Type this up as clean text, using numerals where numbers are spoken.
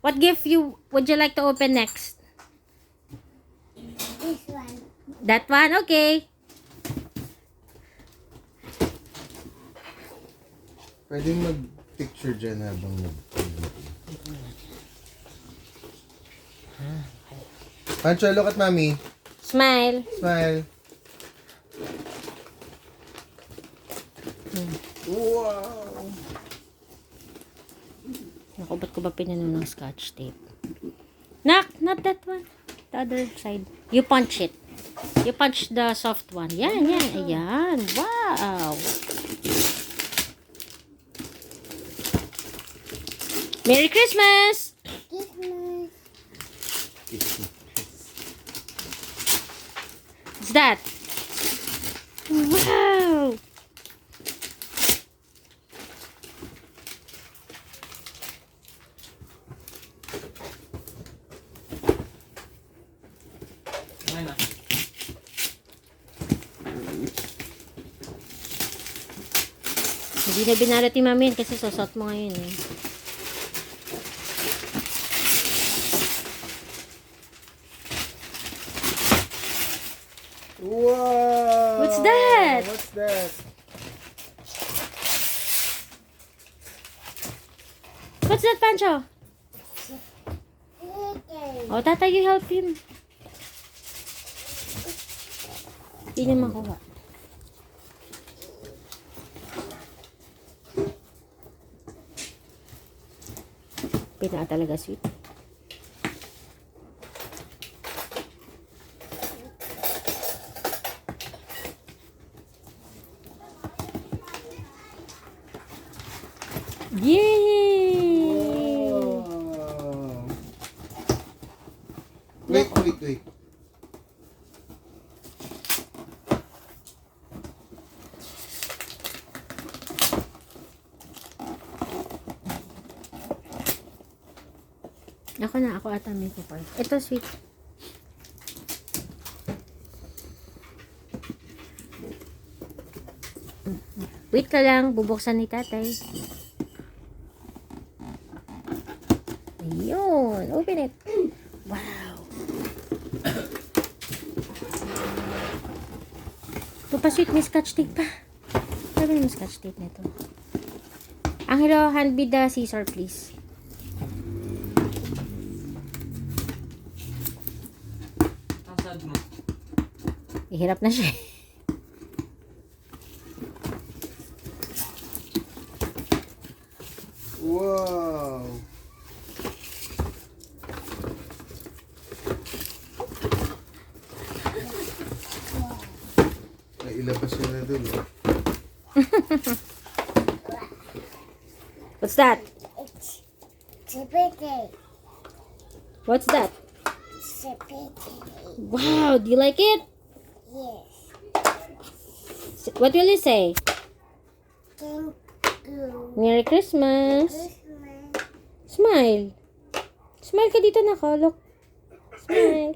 What gift would you like to open next? This one. That one? Okay. Pwede mag-picture dyan habang Pancho, look at mommy. Smile. Smile. Wow! Naku, ba't ko ba pinano ng scotch tape? Not that one. The other side. You punch it. You punch the soft one. Yan. Ayan. Wow. Merry Christmas! Christmas. What's that? Wow! Hindi na binalat ni Mami yan kasi sosot mo ngayon eh. Wow! What's that? What's that? What's that, Pancho? Okay. Oh, tatay, you help him. Hindi niya makuha. Pinaka talaga sweet. Yay! Wow. Wait. Ako ata may ko part. Ito sweet. Wait ka lang, bubuksan ni tatay. Ayun, open it. Wow. Ito pa sweet, may scotch tape pa. Sabi may scotch tape nito. Angelo, hand me the scissor please. Ihirap na siya. Wow! Ay, ilabas yun na dun. What's that? It's spaghetti. What's that? Spaghetti. Wow, do you like it? Yes. What will you say? Thank you. Merry Christmas. Christmas. Smile. Smile ka dito, nako. Look. Smile.